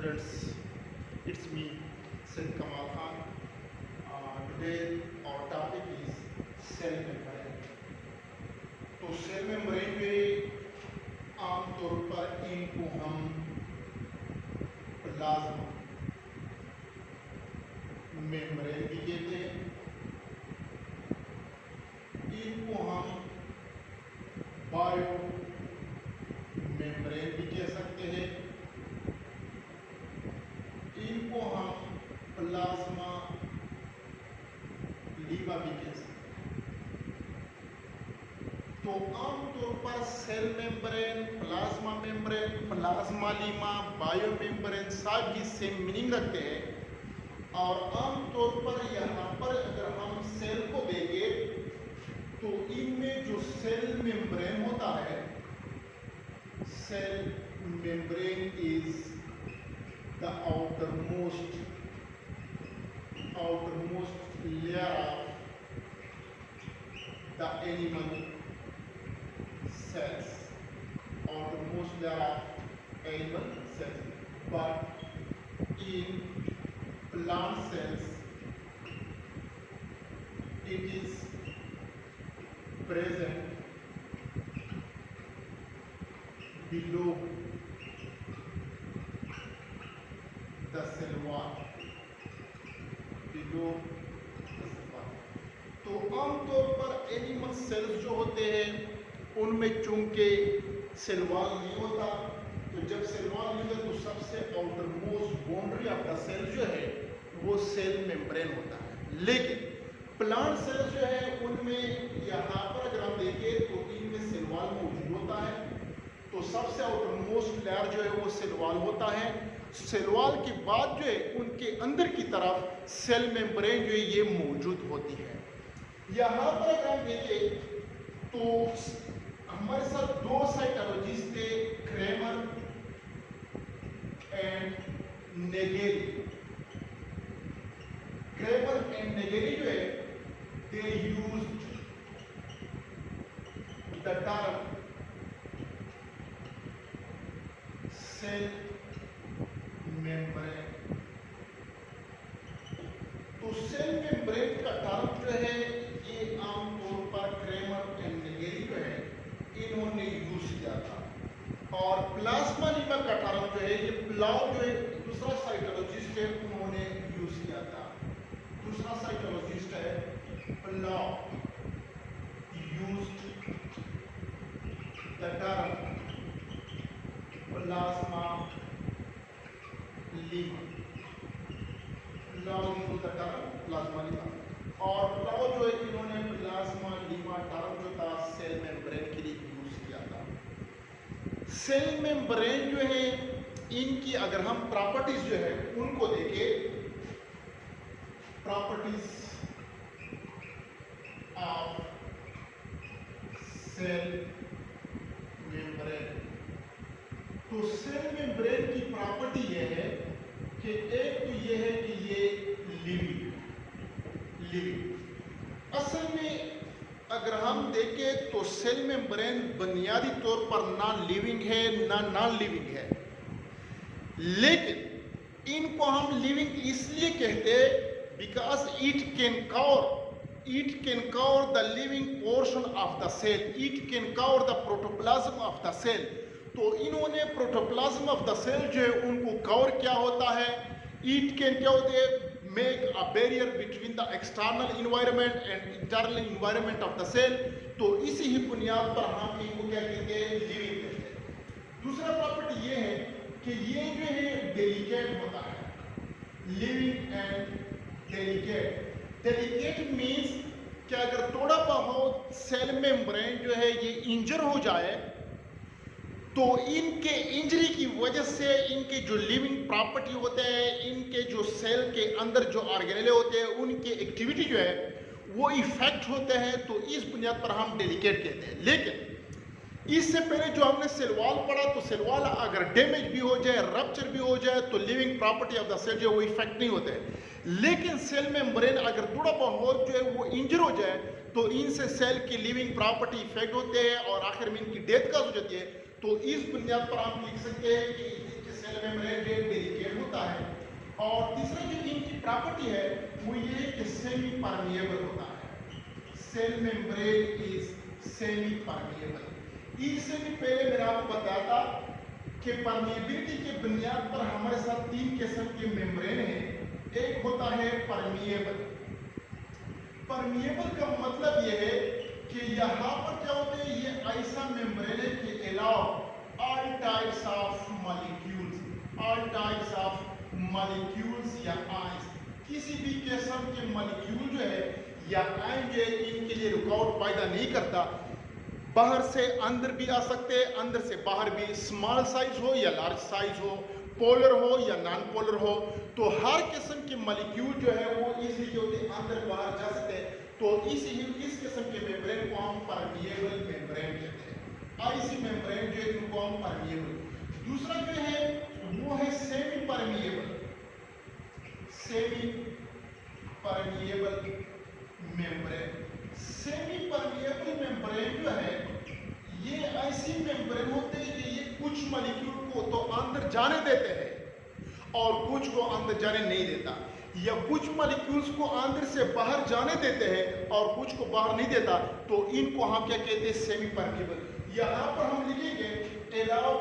students, it's me, Said Kamal Khan. Today our topic is cell membrane. तो cell membrane में आमतौर पर इनको हम प्लाज्मा मेम्ब्रेन भी कहते हैं, इनको हम बायो मेम्ब्रेन भी कह सकते हैं, इनको हम प्लाज्मा लीमा भी कह सकते हैं। तो आमतौर पर cell membrane, plasmalemma, biomembrane सभी सेम मीनिंग रखते हैं। और आमतौर पर यहाँ पर अगर हम सेल को देखें तो इनमें जो सेल मेम्ब्रेन होता है, cell membrane is the outermost layer of the animal cells, outermost layer of animal cells. But in plant cells, it is present below the cell wall. तो आमतौर पर एनिमल सेल्स जो होते हैं उनमें चूंकि सेल वॉल नहीं होता, तो जब सेल वॉल नहीं होता तो सबसे outermost boundary of the cell जो है वो सेल मेम्ब्रेन होता है। लेकिन प्लांट सेल्स जो है उनमें यहाँ पर अगर हम देखें तो इनमें सेल वॉल मौजूद होता है, तो सबसे आउटर मोस्ट लेयर जो है वो सेल वॉल होता है। सेल वॉल के बाद जो है उनके अंदर की तरफ सेल मेम्ब्रेन जो है ये मौजूद होती है। यहाँ पर अगर हम देखें तो हमारे साथ दो साइटोलॉजिस्ट थे, Cramer and Nageli. Cramer and Nageli जो है they used the term cell membrane. तो सेल मेम्ब्रेन का टर्म जो है ये आमतौर पर क्रेमर एंड नेगेली जो है इन्होंने यूज किया था। और प्लाज्मा लीमा का टर्म जो है ये प्लाव जो है दूसरा साइटोलॉजिस्ट है उन्होंने यूज किया था। दूसरा साइटोलॉजिस्ट है plough used the term plasma Lima. Plasma Lima और प्लाव जो है इन्होंने प्लाज्मा लीमा टर्म जो था सेल मेम्ब्रेन के लिए यूज किया था। सेल मेम्ब्रेन जो है इनकी अगर हम प्रॉपर्टीज जो है उनको देखें, प्रॉपर्टीज ऑफ सेल मेम्ब्रेन। तो सेल मेम्ब्रेन की प्रॉपर्टी यह है कि एक तो यह है कि ये लिविंग। असल में अगर हम देखें तो सेल मेम्ब्रेन बुनियादी तौर पर ना लिविंग है ना नॉन लिविंग है, लेकिन इनको हम लिविंग इसलिए कहते हैं because it can cover the living portion of the cell, it can cover the protoplasm of the cell. तो इन्होंने प्रोटोप्लाज्म ऑफ द सेल जो है उनको कवर क्या होता है, इट कैन क्या होते हैं make a barrier between the external environment and internal environment of the cell. तो इसी ही बुनियाद पर हम इनको क्या कहते हैं, लिविंग कहते हैं। दूसरा प्रॉपर्टी ये है कि ये जो है डेलिकेट होता है, लिविंग एंड डेलिकेट मीन्स कि अगर थोड़ा बहुत सेल मेम्ब्रेन जो है ये इंजर हो जाए तो इनके इंजरी की वजह से इनके जो लिविंग प्रॉपर्टी होते हैं, इनके जो सेल के अंदर जो ऑर्गेनेले होते हैं उनकी एक्टिविटी जो है वो इफेक्ट होते हैं। तो इस बुनियाद पर हम डेलिकेट कहते हैं। लेकिन इससे पहले जो हमने सेल वॉल पढ़ा, तो सेल वॉल अगर डैमेज भी हो जाए, रप्चर भी हो जाए तो living property of the cell जो है वो इफेक्ट नहीं होते हैं। लेकिन सेल मेम्ब्रेन अगर थोड़ा बहुत जो है वो इंजर हो जाए तो इनसे सेल की लिविंग प्रॉपर्टी इफेक्ट होते हैं और आखिर में इनकी डेथ का हो जाती है। तो इस बुनियाद पर आप लिख सकते हैं कि सेल मेम्ब्रेन जो डेलिकेट होता है। और तीसरा जो इनकी प्रॉपर्टी है वो ये है कि सेमी परमिएबल होता है। Cell membrane is semipermeable. इससे भी पहले मैंने आपको बताया था कि परमिएबिलिटी के बुनियाद पर हमारे साथ तीन किस्म के मेम्ब्रेन हैं। एक होता है परमिएबल। परमिएबल का मतलब ये है कि यहाँ पर क्या होते हैं, ये ऐसा मेम्ब्रेन है कि allow all types of molecules या आयंस, किसी भी किस्म के मॉलिक्यूल जो है या आयन जो है इनके लिए रुकावट पैदा नहीं करता। बाहर से अंदर भी आ सकते हैं, अंदर से बाहर भी, स्मॉल साइज हो या लार्ज साइज हो, पोलर हो या नॉन पोलर हो, तो हर किस्म के मॉलिक्यूल जो है वो इजीली जो होते अंदर बाहर जा सकते हैं। तो इस किस्म के मेम्ब्रेन को हम परमिएबल मेम्ब्रेन कहते हैं। ऐसी मेम्ब्रेन जो है जिनको हम परमिएबल। दूसरा जो है वो है semi permeable. Semi permeable membrane. Semi permeable membrane जो है ये ऐसी मेम्ब्रेन होते हैं कि ये कुछ मॉलिक्यूल को तो अंदर जाने देते हैं और कुछ को अंदर जाने नहीं देता, या कुछ मॉलिक्यूल्स को अंदर से बाहर जाने देते हैं और कुछ को बाहर नहीं देता। तो इनको हम क्या कहते हैं, सेमी परमिएबल। यहां पर हम लिखेंगे allow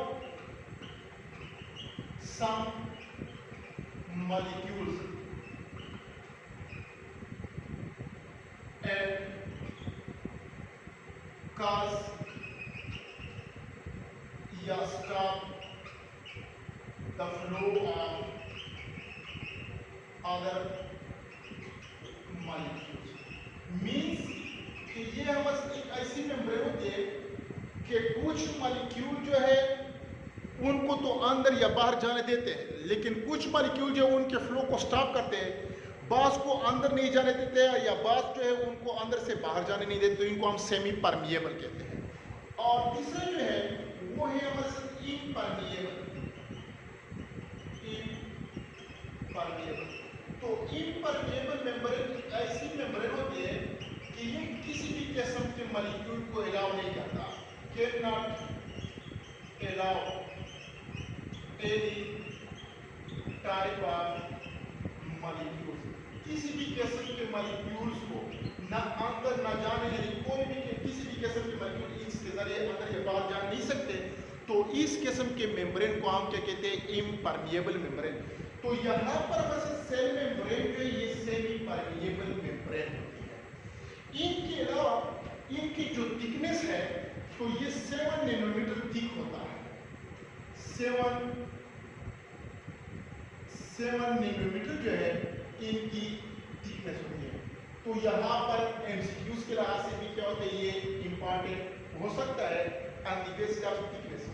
some molecules and cause या stop the flow of other molecules। Means कि ये हमारे एक ऐसी मेम्ब्रेन होती है कि कुछ मॉलिक्यूल जो है उनको तो अंदर या बाहर जाने देते हैं, लेकिन कुछ मॉलिक्यूल जो है उनके फ्लो को स्टॉप करते हैं। बास को अंदर नहीं जाने देते हैं या बास जो है उनको अंदर से बाहर जाने नहीं देते, तो इनको हम सेमी परमिएबल कहते हैं। और तीसरा जो है वो है हमारे इम्परमिएबल। इम्परमिएबल तो इम्परमिएबल मेम्ब्रेन ऐसी मेम्ब्रेन होती है कि ये किसी भी किस्म के मॉलिक्यूल को अलाउ नहीं करता। Can not allow any type of molecules, किसी भी किस्म के मॉलिक्यूल्स को ना अंदर ना जाने देने, कोई भी किसी भी किस्म के मॉलिक्यूल इसके जरिए अंदर या बाहर जा नहीं सकते। तो इस किस्म के मेम्ब्रेन को हम क्या कहते हैं, इम्परमिएबल मेम्ब्रेन। तो यहाँ पर बस सेल मेम्ब्रेन जो है ये सेमी परमिएबल मेम्ब्रेन होती है। इनके अलावा इनकी जो थिकनेस है तो ये 7 नैनोमीटर थिक होता है। 7 नैनोमीटर जो है इनकी थिकनेस होती है। तो यहाँ पर एमसीक्यूज के लिहाज से भी क्या होता है, ये इंपॉर्टेंट हो सकता है on the basis of thickness.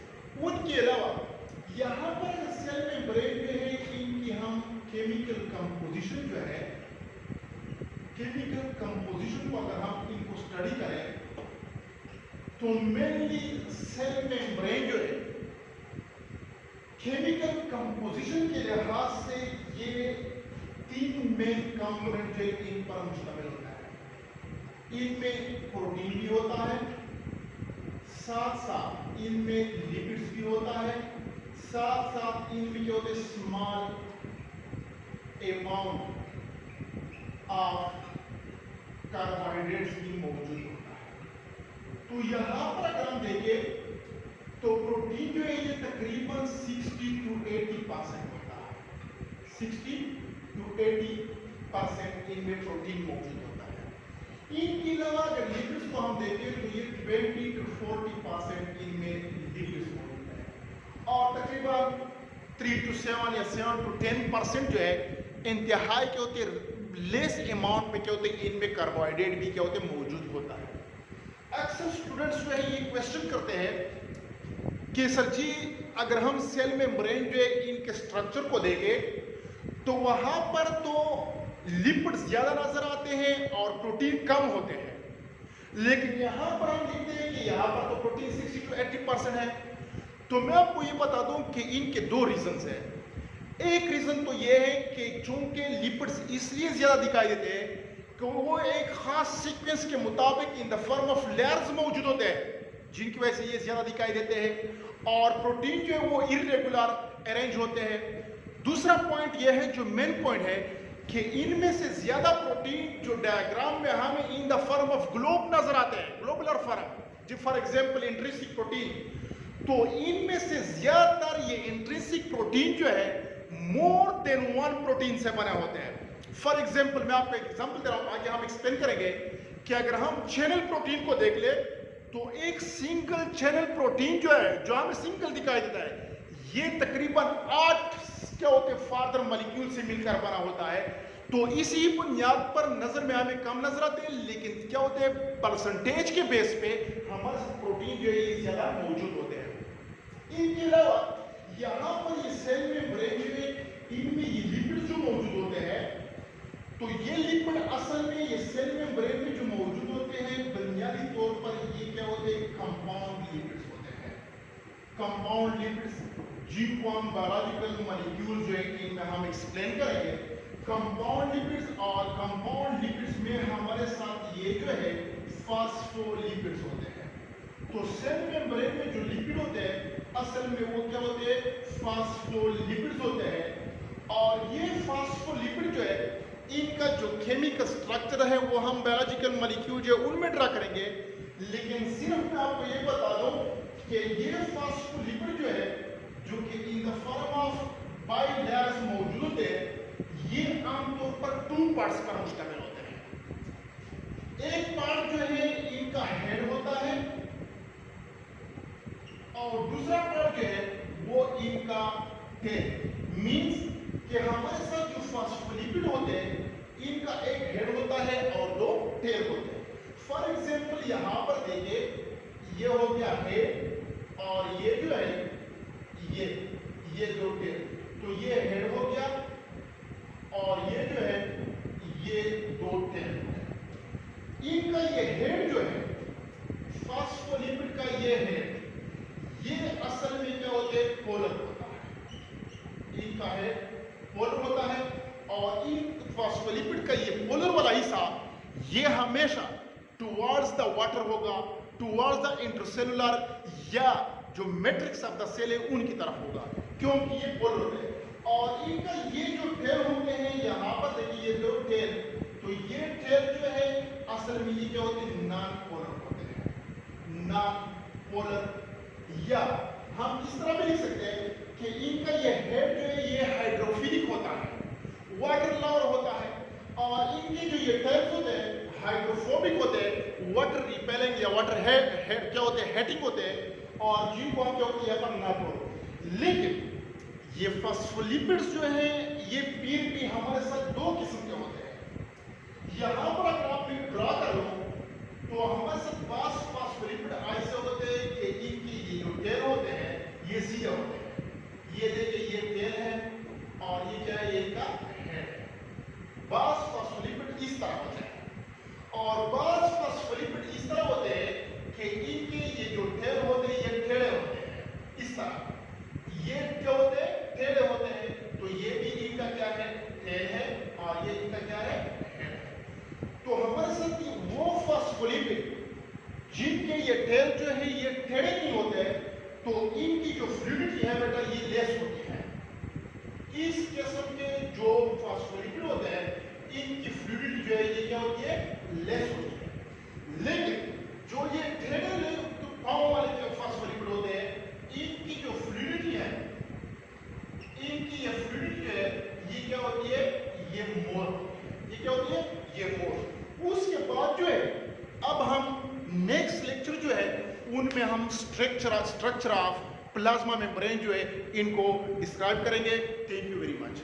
उनके अलावा यहाँ पर सेल मेम्ब्रेन जो है इनकी हम केमिकल कंपोजिशन जो है, केमिकल कंपोजिशन को अगर हम इनको स्टडी करें तो मेनली सेल मेम्ब्रेन जो है केमिकल कंपोजिशन के लिहाज से ये 3 मेन कंपोनेंट जो इन पर मुश्तमिल होता है। इनमें प्रोटीन भी होता है, साथ साथ इनमें लिपिड्स भी होता है, साथ साथ इनमें क्या होते हैं, स्मॉल अमाउंट ऑफ कार्बोहाइड्रेट्स भी मौजूद होता है। तो यहाँ पर अगर हम देखें तो प्रोटीन जो है ये तकरीबन 60 to 80% होता है। 60 to 80% इनमें प्रोटीन मौजूद होता है। इनके अलावा अगर लिपिड्स को हम देखें तो ये 20 to 40% इनमें लिपिड्स मौजूद है। और तकरीबन 3 to 7 या 7 to 10% जो है इंतहाई क्या होते हैं, लेस अमाउंट में क्या होते हैं, इनमें कार्बोहाइड्रेट भी क्या होते हैं, मौजूद होता है। अक्सर स्टूडेंट्स जो है ये क्वेश्चन करते हैं कि सर जी अगर हम सेल मेम्ब्रेन जो है इनके स्ट्रक्चर को देखें तो वहां पर तो लिपिड्स ज्यादा नजर आते हैं और प्रोटीन कम होते हैं, लेकिन यहां पर हम देखते हैं कि यहां पर तो प्रोटीन 60 to 80% है। तो मैं आपको ये बता दूं कि इनके 2 रीजंस हैं। एक रीजन तो ये है कि चूंकि लिपिड्स इसलिए ज्यादा दिखाई देते हैं कि वो एक खास सीक्वेंस के मुताबिक इन द फॉर्म ऑफ लेयर्स मौजूद होते हैं, जिनकी वजह से ये ज्यादा दिखाई देते हैं। और प्रोटीन जो है वो इरेगुलर अरेंज होते हैं। दूसरा पॉइंट ये है, जो मेन पॉइंट है, कि इनमें से ज्यादा प्रोटीन जो डायग्राम में हमें in the form of globe नजर आते हैं, ग्लोबुलर फॉर्म, जी फॉर एग्जांपल इंट्रिंसिक प्रोटीन, तो इनमें से ज्यादातर ये इंट्रिंसिक प्रोटीन जो है मोर देन वन प्रोटीन से बने होते हैं। फॉर एग्जांपल मैं आपको एक एग्जांपल दे रहा हूं, आगे हम एक्सप्लेन करेंगे कि अगर हम चैनल प्रोटीन को देख ले तो एक सिंगल चैनल प्रोटीन जो है, जो हमें सिंगल दिखाई देता है, ये तकरीबन 8 क्या होते हैं फादर मॉलिक्यूल से मिलकर बना होता है। तो इसी बुनियाद पर नजर में हमें कम नजर आते हैं, लेकिन क्या होते हैं परसेंटेज के बेस पे हमारे प्रोटीन जो है ये ज्यादा मौजूद होते हैं। इनके अलावा यहाँ पर ये सेल मेम्ब्रेन जो है, इनमें ये लिपिड जो मौजूद होते हैं, तो ये लिपिड असल में ये सेल मेम्ब्रेन में जो मौजूद होते हैं बुनियादी तौर पर ये क्या होते हैं कंपाउंड लिपिड्स होते हैं। कंपाउंड लिपिड्स जिनको हम बायोलॉजिकल मॉलिक्यूल जो है इनमें हम एक्सप्लेन करेंगे। कंपाउंड लिपिड्स, और कंपाउंड लिपिड्स में हमारे साथ ये जो है फास्फोलिपिड्स होते हैं। तो सेल मेम्ब्रेन में जो लिपिड होते हैं असल में वो क्या होते हैं फास्फोलिपिड्स होते हैं। और ये फास्फोलिपिड जो है इनका जो केमिकल स्ट्रक्चर है वो हम बायोलॉजिकल मॉलिक्यूल जो उनमें ड्रा करेंगे, लेकिन सिर्फ मैं आपको ये बता दूं कि ये फास्फोलिपिड जो है, जो कि इन द फॉर्म ऑफ बाइलेयर्स मौजूद होते हैं, ये आमतौर पर 2 पार्ट्स पर मुश्तमिल होते हैं। एक पार्ट जो है इनका हेड होता है और दूसरा पार्ट जो है वो इनका टेल। मींस कि हमारे साथ जो फास्फोलिपिड होते हैं इनका एक हेड होता है और 2 टेल होते हैं। फॉर एग्जांपल यहाँ पर देखिए, ये हो गया हेड और ये जो है ये 2 टेल, तो ये हेड हो गया और ये जो है ये 2 टेल। इनका ये हेड जो है फास्फोलिपिड का ये हेड, ये असल में क्या होते हैं पोलर होता है। इनका हेड पोलर होता है और इन फास्फोलिपिड का ये पोलर वाला हिस्सा ये हमेशा टुवर्ड्स द वाटर होगा, टुवर्ड्स द इंटरसेलुलर या जो मैट्रिक्स ऑफ द सेल है उनकी तरफ होगा, क्योंकि ये पोलर होते हैं। और इनका ये जो टेल होते हैं यहाँ पर देखिए ये 2 टेल, तो ये टेल जो है असल में ये क्या होते हैं नॉन पोलर होते हैं। नॉन पोलर, या हम इस तरह भी लिख सकते हैं कि इनका ये हेड जो है ये हाइड्रोफिलिक होता है, वाटर लवर होता है, और इनके जो ये टेल्स होते हैं हाइड्रोफोबिक होते हैं, वाटर रिपेलिंग या वाटर हेड क्या होते हैं हेटिंग होते हैं, और जिनको हम क्या होते हैं अपन नाटो। लेकिन ये फास्फोलिपिड्स जो है ये पीएनपी हमारे साथ 2 किस्म के होते हैं। यहाँ पर अगर आप ड्रा कर लो तो हमारे साथ फास्फोलिपिड ऐसे होते हैं कि इनकी ये जो टेल होते हैं ये सीधे होते हैं। ये देखिए ये टेल है और ये क्या है, ये इनका हेड है। फास्फोलिपिड इस तरह होते हैं और फास्फोलिपिड इस तरह होते हैं कि इनके ये जो टेल होते हैं ये टेढ़े होते हैं, इस तरह ये क्या होते हैं टेढ़े होते हैं। तो ये भी इनका क्या है टेल है और ये इनका क्या है हेड है। तो हमारे साथ वो फास्फोलिपिड जिनके ये टेल जो है ये टेढ़े नहीं होते हैं, तो इनकी जो फ्लूइडिटी है बेटा ये लेस होती है। इस किस्म के जो फास्फोलिपिड होते हैं इनकी फ्लूइडिटी जो है ये क्या होती है लेस होती है। लेकिन जो ये टेढ़े पाँव वाले जो फास्फोलिपिड होते हैं इनकी जो फ्लूइडिटी है, इनकी ये फ्लूइडिटी है ये क्या होती है ये मोर होती है। ये क्या होती है ये मोर। उसके बाद जो है अब हम नेक्स्ट लेक्चर जो है उनमें हम स्ट्रक्चर ऑफ प्लाज्मा मेम्ब्रेन जो है इनको डिस्क्राइब करेंगे। Thank you very much.